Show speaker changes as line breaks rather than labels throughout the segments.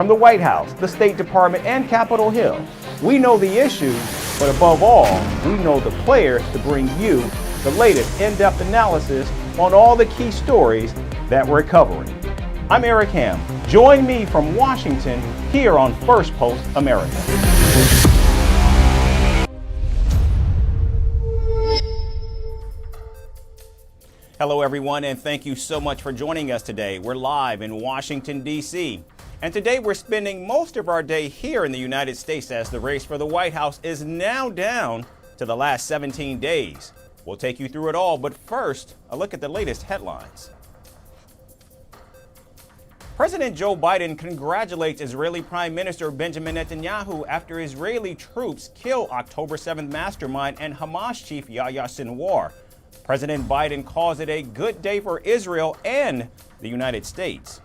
From the White House, the State Department, and Capitol Hill, we know the issues, but above all, we know the players to bring you the latest in-depth analysis on all the key stories that we're covering. I'm Eric Ham. Join me from Washington here on Firstpost America. Hello, everyone, and thank you so much for joining us today. We're live in Washington, D.C., and today we're spending most of our day here in the United States as the race for the White House is now down to the last 17 days. We'll take you through it all, but first, a look at the latest headlines. President Joe Biden congratulates Israeli Prime Minister Benjamin Netanyahu after Israeli troops kill October 7th mastermind and Hamas chief Yahya Sinwar. President Biden calls it a good day for Israel and the United States.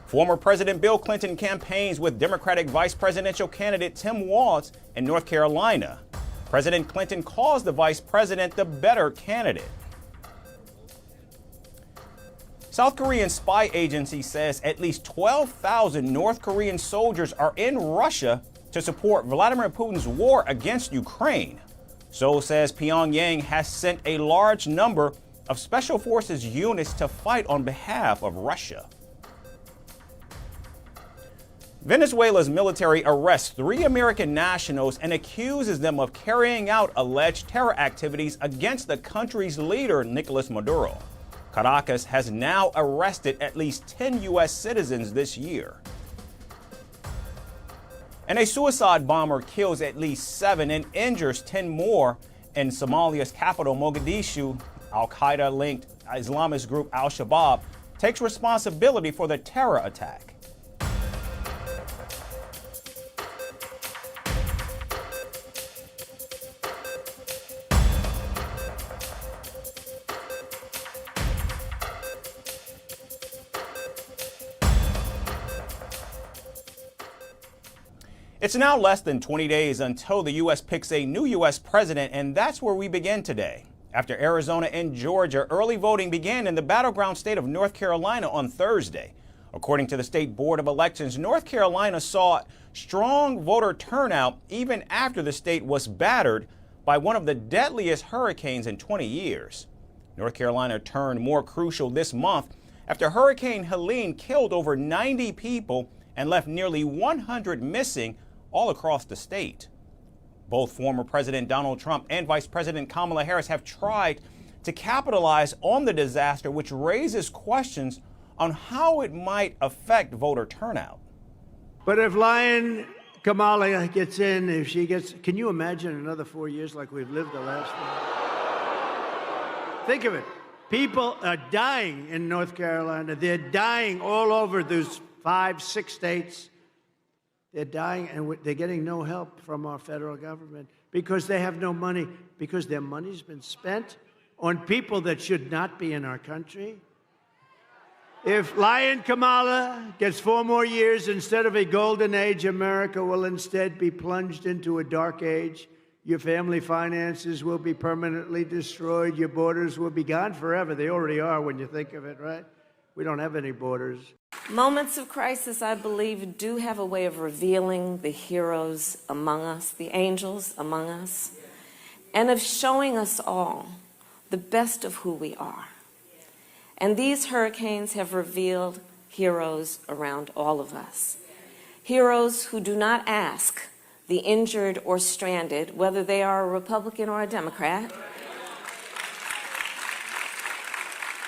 Former President Bill Clinton campaigns with Democratic vice presidential candidate Tim Walz in North Carolina. President Clinton calls the vice president the better candidate. South Korean spy agency says at least 12,000 North Korean soldiers are in Russia to support Vladimir Putin's war against Ukraine. Seoul says Pyongyang has sent a large number of special forces units to fight on behalf of Russia. Venezuela's military arrests 3 American nationals and accuses them of carrying out alleged terror activities against the country's leader, Nicolas Maduro. Caracas has now arrested at least 10 U.S. citizens this year. And a suicide bomber kills at least 7 and injures 10 more in Somalia's capital, Mogadishu. Al-Qaeda-linked Islamist group Al-Shabaab takes responsibility for the terror attack. It's now less than 20 days until the U.S. picks a new U.S. president, and that's where we begin today. After Arizona and Georgia, early voting began in the battleground state of North Carolina on Thursday. According to the State Board of Elections, North Carolina saw strong voter turnout even after the state was battered by one of the deadliest hurricanes in 20 years. North Carolina turned more crucial this month after Hurricane Helene killed over 90 people and left nearly 100 missing all across the state. Both former President Donald Trump and Vice President Kamala Harris have tried to capitalize on the disaster, which raises questions on how it might affect voter turnout.
But if Lion Kamala gets in, if she gets, can you imagine another 4 years like we've lived the last one? Think of it. People are dying in North Carolina. They're dying all over those 5, 6 states. They're dying, and they're getting no help from our federal government because they have no money, because their money's been spent on people that should not be in our country. If Lion Kamala gets 4 more years instead of a golden age, America will instead be plunged into a dark age. Your family finances will be permanently destroyed. Your borders will be gone forever. They already are when you think of it, right? We don't have any borders.
Moments of crisis, I believe, do have a way of revealing the heroes among us, the angels among us, and of showing us all the best of who we are. And these hurricanes have revealed heroes around all of us. Heroes who do not ask the injured or stranded, whether they are a Republican or a Democrat,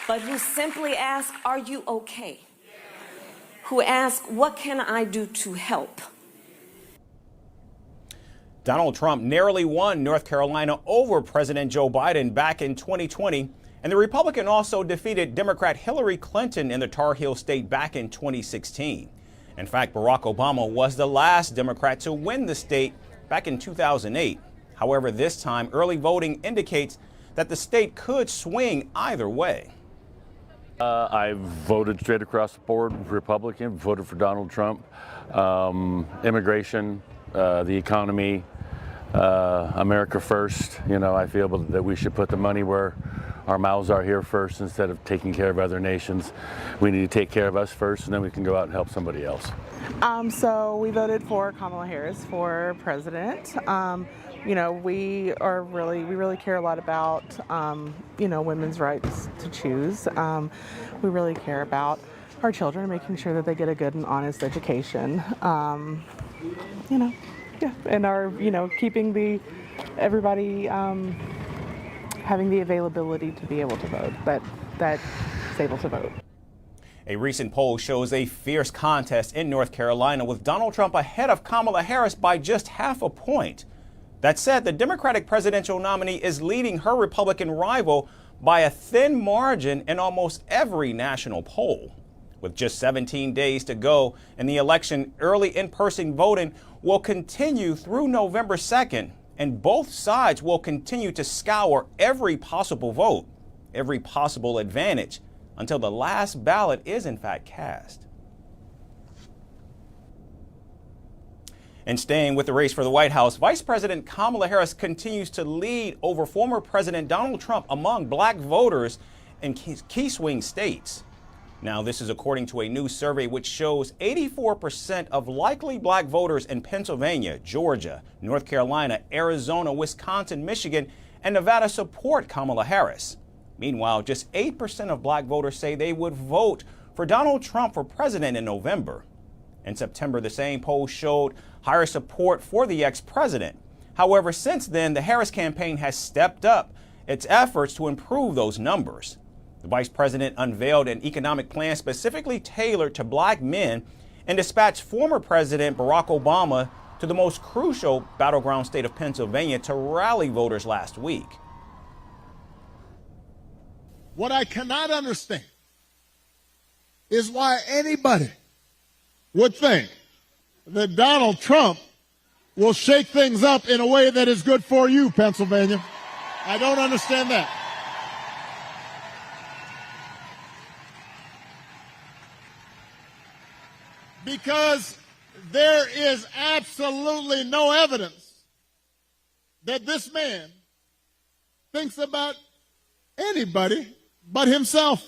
but who simply ask, are you okay? Who ask, what can I do to help?
Donald Trump narrowly won North Carolina over President Joe Biden back in 2020, and the Republican also defeated Democrat Hillary Clinton in the Tar Heel state back in 2016. In fact, Barack Obama was the last Democrat to win the state back in 2008. However, this time, early voting indicates that the state could swing either way.
I voted straight across the board Republican, voted for Donald Trump. Immigration, the economy, America first. You know, I feel that we should put the money where our mouths are here first instead of taking care of other nations. We need to take care of us first, and then we can go out and help somebody else.
So we voted for Kamala Harris for president. You know, we really care a lot about, you know, women's rights to choose. We really care about our children, making sure that they get a good and honest education. You know, yeah, and our, you know, keeping everybody having the availability to be able to vote, that is able to vote.
A recent poll shows a fierce contest in North Carolina with Donald Trump ahead of Kamala Harris by just half a point. That said, the Democratic presidential nominee is leading her Republican rival by a thin margin in almost every national poll. With just 17 days to go in the election, early in-person voting will continue through November 2nd, and both sides will continue to scour every possible vote, every possible advantage, until the last ballot is in fact cast. And staying with the race for the White House, Vice President Kamala Harris continues to lead over former President Donald Trump among black voters in key swing states. Now, this is according to a new survey which shows 84% of likely black voters in Pennsylvania, Georgia, North Carolina, Arizona, Wisconsin, Michigan, and Nevada support Kamala Harris. Meanwhile, just 8% of black voters say they would vote for Donald Trump for president in November. In September, the same poll showed higher support for the ex-president. However, since then, the Harris campaign has stepped up its efforts to improve those numbers. The vice president unveiled an economic plan specifically tailored to black men and dispatched former President Barack Obama to the most crucial battleground state of Pennsylvania to rally voters last week.
What I cannot understand is why anybody would think that Donald Trump will shake things up in a way that is good for you, Pennsylvania. I don't understand that. Because there is absolutely no evidence that this man thinks about anybody but himself.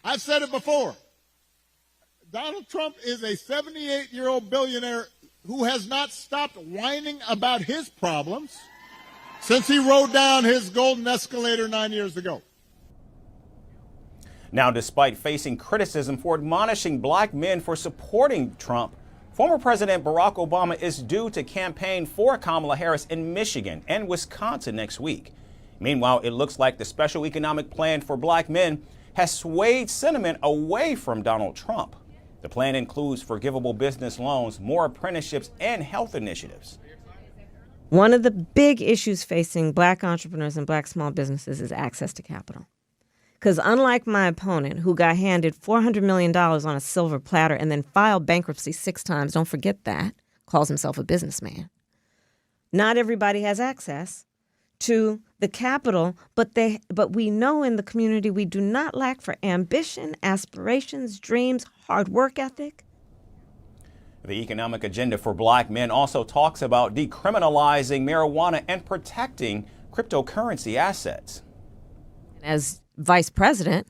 I've said it before. Donald Trump is a 78-year-old billionaire who has not stopped whining about his problems since he rode down his golden escalator 9 years ago.
Now, despite facing criticism for admonishing black men for supporting Trump, former President Barack Obama is due to campaign for Kamala Harris in Michigan and Wisconsin next week. Meanwhile, it looks like the special economic plan for black men has swayed sentiment away from Donald Trump. The plan includes forgivable business loans, more apprenticeships, and health initiatives.
One of the big issues facing black entrepreneurs and black small businesses is access to capital. Because unlike my opponent, who got handed $400 million on a silver platter and then filed bankruptcy 6 times, don't forget that, calls himself a businessman, not everybody has access to the capital, but we know in the community we do not lack for ambition, aspirations, dreams, hard work ethic.
The economic agenda for black men also talks about decriminalizing marijuana and protecting cryptocurrency assets.
As vice president,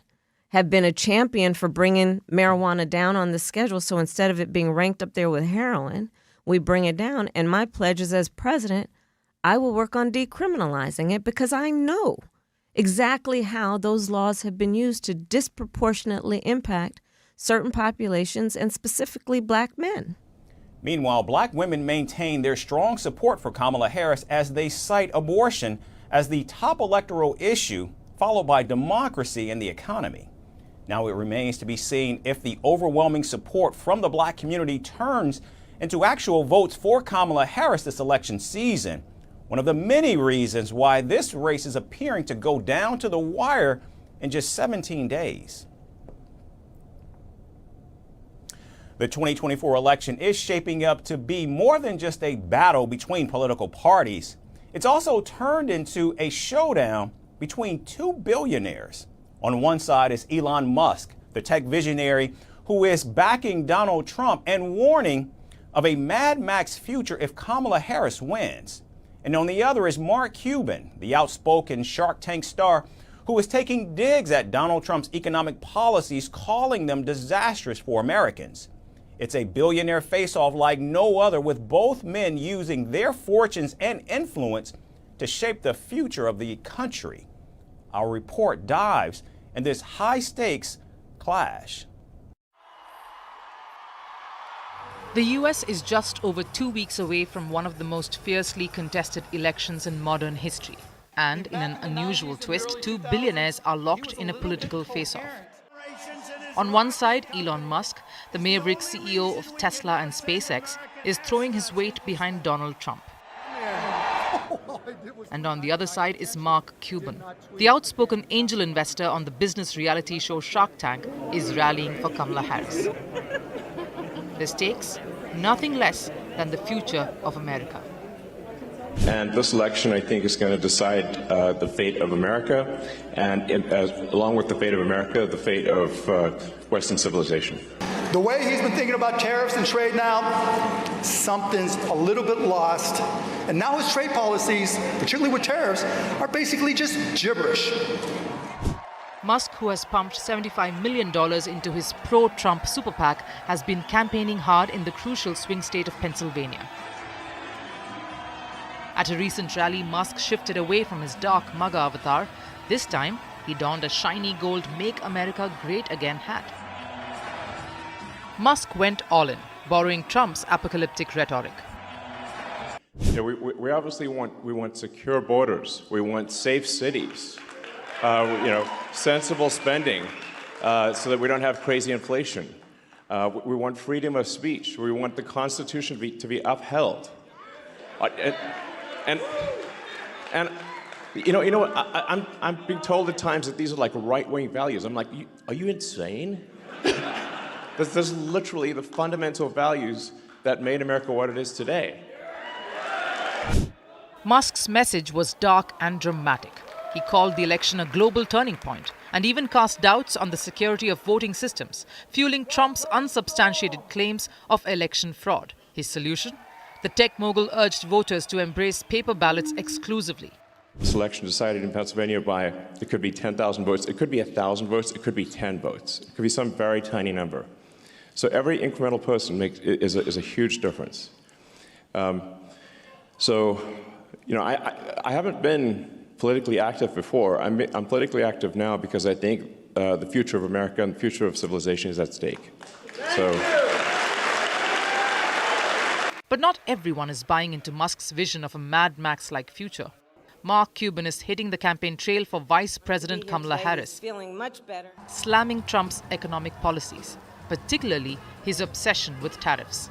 have been a champion for bringing marijuana down on the schedule. So instead of it being ranked up there with heroin, we bring it down. And my pledge is, as president, I will work on decriminalizing it because I know exactly how those laws have been used to disproportionately impact certain populations and specifically black men.
Meanwhile, black women maintain their strong support for Kamala Harris as they cite abortion as the top electoral issue, followed by democracy and the economy. Now it remains to be seen if the overwhelming support from the black community turns into actual votes for Kamala Harris this election season. One of the many reasons why this race is appearing to go down to the wire in just 17 days. The 2024 election is shaping up to be more than just a battle between political parties. It's also turned into a showdown between 2 billionaires. On one side is Elon Musk, the tech visionary who is backing Donald Trump and warning of a Mad Max future if Kamala Harris wins. And on the other is Mark Cuban, the outspoken Shark Tank star who is taking digs at Donald Trump's economic policies, calling them disastrous for Americans. It's a billionaire face-off like no other, with both men using their fortunes and influence to shape the future of the country. Our report dives in this high-stakes clash.
The US is just over 2 weeks away from one of the most fiercely contested elections in modern history. And in an unusual twist, two billionaires are locked in a political face-off. On one side, Elon Musk, the maverick CEO of Tesla and SpaceX, is throwing his weight behind Donald Trump. And on the other side is Mark Cuban. The outspoken angel investor on the business reality show Shark Tank is rallying for Kamala Harris. The stakes? Nothing less than the future of America.
And this election, I think, is going to decide the fate of America, and along with the fate of America, the fate of Western civilization.
The way he's been thinking about tariffs and trade now, something's a little bit lost. And now his trade policies, particularly with tariffs, are basically just gibberish.
Musk, who has pumped $75 million into his pro-Trump super PAC, has been campaigning hard in the crucial swing state of Pennsylvania. At a recent rally, Musk shifted away from his dark MAGA avatar. This time, he donned a shiny gold Make America Great Again hat. Musk went all in, borrowing Trump's apocalyptic rhetoric.
Yeah, we obviously want secure borders. We want safe cities. Sensible spending, so that we don't have crazy inflation. We want freedom of speech. We want the Constitution to be upheld. And I'm being told at times that these are like right-wing values. I'm like, are you insane? This is literally the fundamental values that made America what it is today.
Musk's message was dark and dramatic. He called the election a global turning point and even cast doubts on the security of voting systems, fueling Trump's unsubstantiated claims of election fraud. His solution? The tech mogul urged voters to embrace paper ballots exclusively.
This election decided in Pennsylvania by, it could be 10,000 votes, it could be 1,000 votes, it could be 10 votes. It could be some very tiny number. So every incremental person is a huge difference. I haven't been politically active before. I'm politically active now because I think the future of America and the future of civilization is at stake.
But not everyone is buying into Musk's vision of a Mad Max-like future. Mark Cuban is hitting the campaign trail for Vice President Kamala Harris, slamming Trump's economic policies, particularly his obsession with tariffs.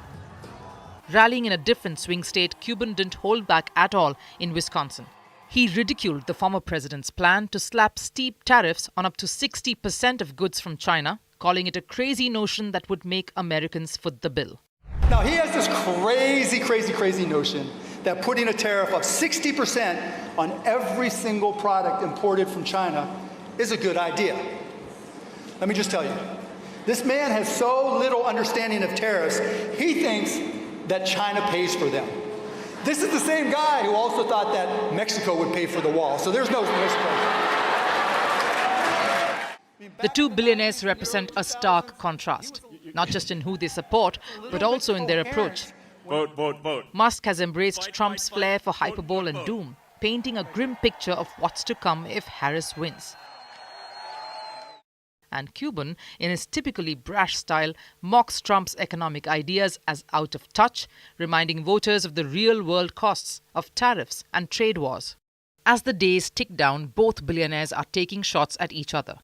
Rallying in a different swing state, Cuban didn't hold back at all in Wisconsin. He ridiculed the former president's plan to slap steep tariffs on up to 60% of goods from China, calling it a crazy notion that would make Americans foot the bill.
Now, he has this crazy notion that putting a tariff of 60% on every single product imported from China is a good idea. Let me just tell you, this man has so little understanding of tariffs, he thinks that China pays for them. This is the same guy who also thought that Mexico would pay for the wall, so there's no surprise.
The two billionaires represent a stark contrast, not just in who they support, but also in their approach.
Vote, vote, vote.
Musk has embraced Trump's flair for hyperbole and doom, painting a grim picture of what's to come if Harris wins. And Cuban, in his typically brash style, mocks Trump's economic ideas as out of touch, reminding voters of the real-world costs of tariffs and trade wars. As the days tick down, both billionaires are taking shots at each other,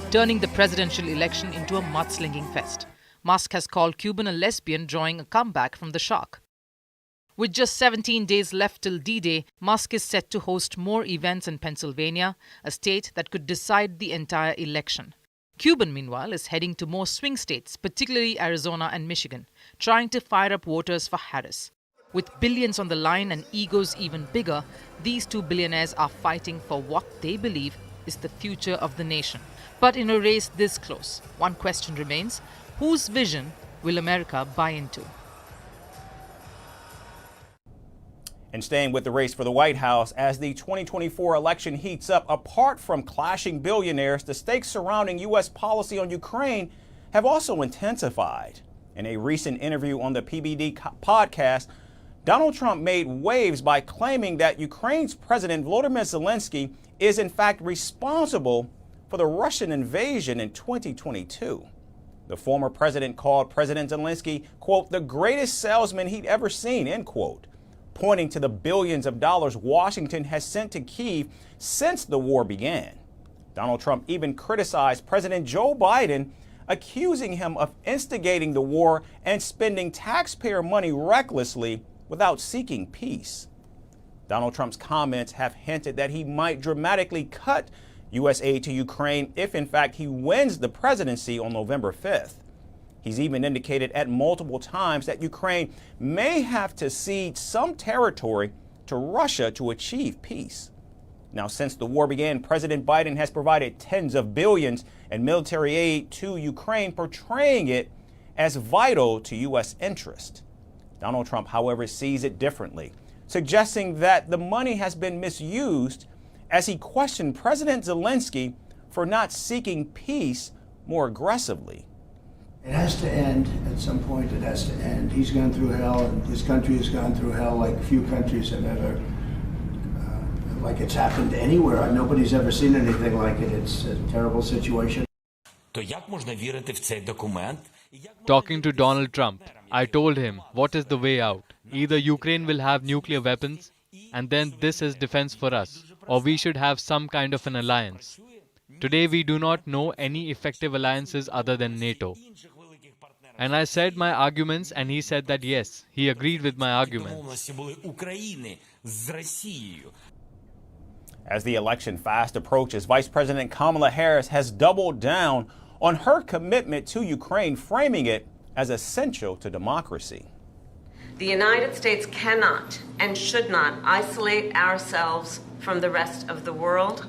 turning the presidential election into a mudslinging fest. Musk has called Cuban a lesbian, drawing a comeback from the shark. With just 17 days left till D-Day, Musk is set to host more events in Pennsylvania, a state that could decide the entire election. Cuban, meanwhile, is heading to more swing states, particularly Arizona and Michigan, trying to fire up voters for Harris. With billions on the line and egos even bigger, these two billionaires are fighting for what they believe is the future of the nation. But in a race this close, one question remains: whose vision will America buy into?
And staying with the race for the White House, as the 2024 election heats up, apart from clashing billionaires, the stakes surrounding U.S. policy on Ukraine have also intensified. In a recent interview on the PBD Podcast, Donald Trump made waves by claiming that Ukraine's President Volodymyr Zelensky is in fact responsible for the Russian invasion in 2022. The former president called President Zelensky, quote, the greatest salesman he'd ever seen, end quote, pointing to the billions of dollars Washington has sent to Kyiv since the war began. Donald Trump even criticized President Joe Biden, accusing him of instigating the war and spending taxpayer money recklessly without seeking peace. Donald Trump's comments have hinted that he might dramatically cut U.S. aid to Ukraine if, in fact, he wins the presidency on November 5th. He's even indicated at multiple times that Ukraine may have to cede some territory to Russia to achieve peace. Now, since the war began, President Biden has provided tens of billions in military aid to Ukraine, portraying it as vital to U.S. interest. Donald Trump, however, sees it differently, suggesting that the money has been misused as he questioned President Zelensky for not seeking peace more aggressively.
It has to end at some point. It has to end. He's gone through hell, and his country has gone through hell like few countries have ever, like it's happened anywhere. Nobody's ever seen anything like it. It's a terrible situation.
Talking to Donald Trump, I told him what is the way out. Either Ukraine will have nuclear weapons, and then this is defense for us, or we should have some kind of an alliance. Today we do not know any effective alliances other than NATO. And I said my arguments, and he said that yes, he agreed with my arguments.
As the election fast approaches, Vice President Kamala Harris has doubled down on her commitment to Ukraine, framing it as essential to democracy.
The United States cannot and should not isolate ourselves from the rest of the world.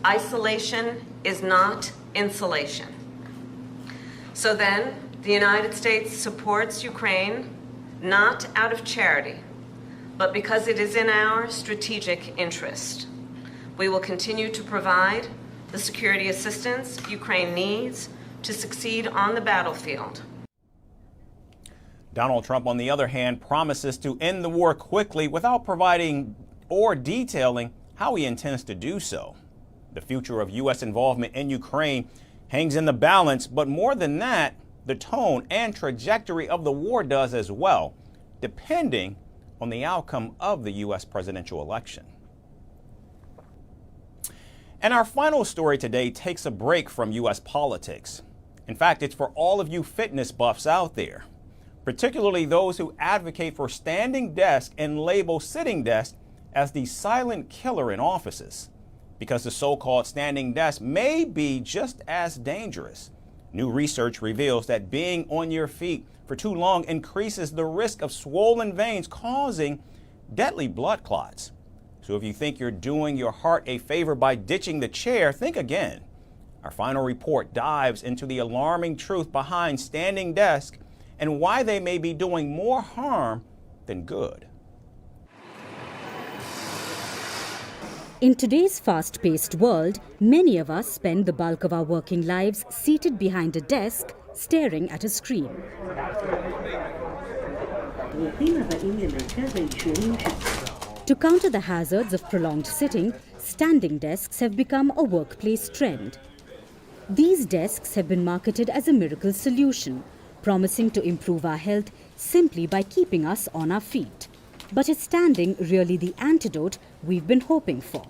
Isolation is not insulation. So then, the United States supports Ukraine not out of charity, but because it is in our strategic interest. We will continue to provide the security assistance Ukraine needs to succeed on the battlefield.
Donald Trump, on the other hand, promises to end the war quickly without providing or detailing how he intends to do so. The future of U.S. involvement in Ukraine hangs in the balance, but more than that, the tone and trajectory of the war does as well, depending on the outcome of the U.S. presidential election. And our final story today takes a break from U.S. politics. In fact, it's for all of you fitness buffs out there, particularly those who advocate for standing desk and label sitting desk as the silent killer in offices, because the so-called standing desk may be just as dangerous. New research reveals that being on your feet for too long increases the risk of swollen veins causing deadly blood clots. So if you think you're doing your heart a favor by ditching the chair, think again. Our final report dives into the alarming truth behind standing desk and why they may be doing more harm than good.
In today's fast-paced world, many of us spend the bulk of our working lives seated behind a desk, staring at a screen. To counter the hazards of prolonged sitting, standing desks have become a workplace trend. These desks have been marketed as a miracle solution, promising to improve our health simply by keeping us on our feet. But is standing really the antidote we've been hoping for?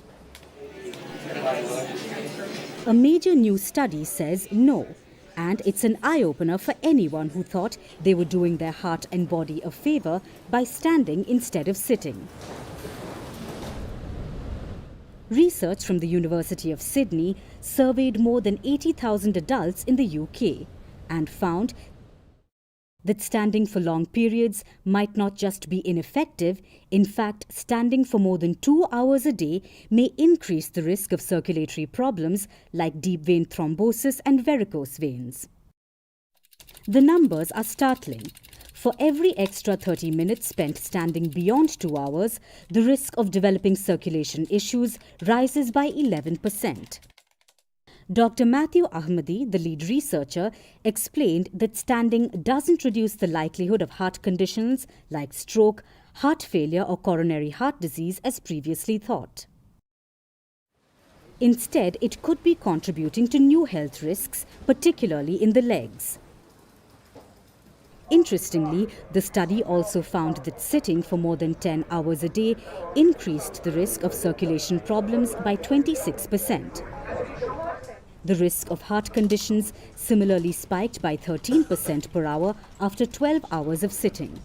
A major new study says no, and it's an eye-opener for anyone who thought they were doing their heart and body a favor by standing instead of sitting. Research from the University of Sydney surveyed more than 80,000 adults in the UK and found that standing for long periods might not just be ineffective. In fact, standing for more than 2 hours a day may increase the risk of circulatory problems like deep vein thrombosis and varicose veins. The numbers are startling. For every extra 30 minutes spent standing beyond 2 hours, the risk of developing circulation issues rises by 11%. Dr. Matthew Ahmadi, the lead researcher, explained that standing doesn't reduce the likelihood of heart conditions like stroke, heart failure or coronary heart disease as previously thought. Instead, it could be contributing to new health risks, particularly in the legs. Interestingly, the study also found that sitting for more than 10 hours a day increased the risk of circulation problems by 26%. The risk of heart conditions similarly spiked by 13% per hour after 12 hours of sitting.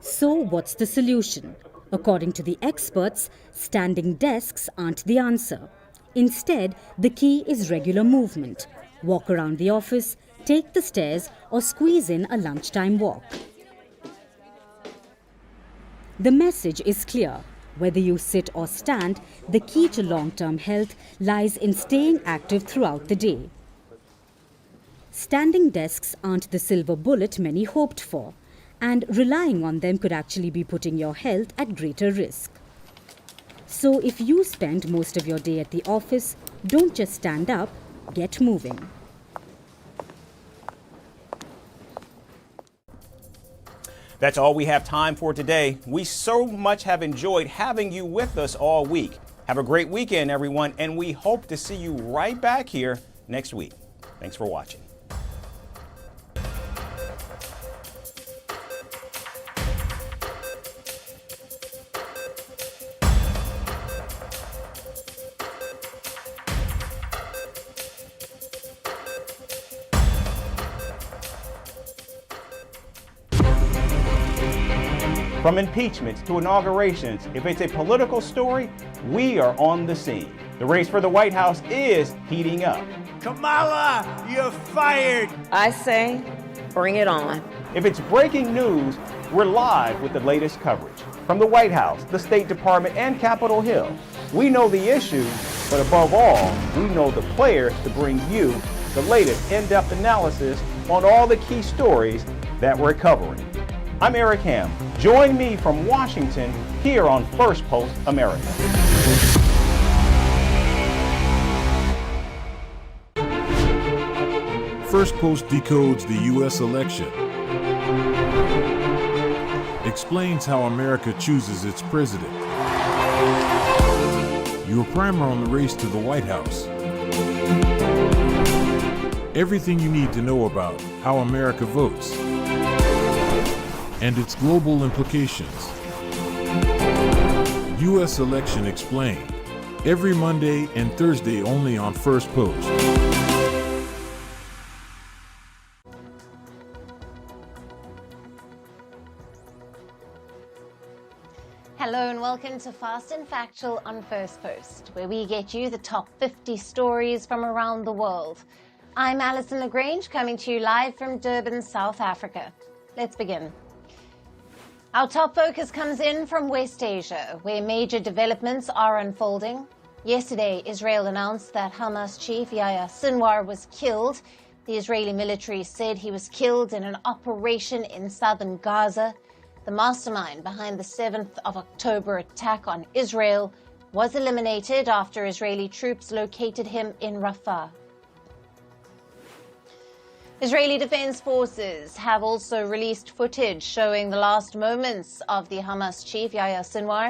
So, what's the solution? According to the experts, standing desks aren't the answer. Instead, the key is regular movement. Walk around the office, take the stairs, or squeeze in a lunchtime walk. The message is clear. Whether you sit or stand, the key to long-term health lies in staying active throughout the day. Standing desks aren't the silver bullet many hoped for, and relying on them could actually be putting your health at greater risk. So if you spend most of your day at the office, don't just stand up, get moving.
That's all we have time for today. We so much have enjoyed having you with us all week. Have a great weekend, everyone, and we hope to see you right back here next week. Thanks for watching. From impeachments to inaugurations, if it's a political story, we are on the scene. The race for the White House is heating up.
Kamala, you're fired.
I say, bring it on.
If it's breaking news, we're live with the latest coverage. From the White House, the State Department, and Capitol Hill, we know the issues, but above all, we know the players to bring you the latest in-depth analysis on all the key stories that we're covering. I'm Eric Ham. Join me from Washington here on Firstpost America.
Firstpost decodes the U.S. election, explains how America chooses its president. Your primer on the race to the White House. Everything you need to know about how America votes and its global implications. U.S. Election Explained, every Monday and Thursday only on Firstpost.
Hello and welcome to Fast and Factual on Firstpost, where we get you the top 50 stories from around the world. I'm Alison LaGrange, coming to you live from Durban, South Africa. Let's begin. Our top focus comes in from West Asia, where major developments are unfolding. Yesterday, Israel announced that Hamas chief Yahya Sinwar was killed. The Israeli military said he was killed in an operation in southern Gaza. The mastermind behind the 7th of October attack on Israel was eliminated after Israeli troops located him in Rafah. Israeli Defense Forces have also released footage showing the last moments of the Hamas chief Yahya Sinwar.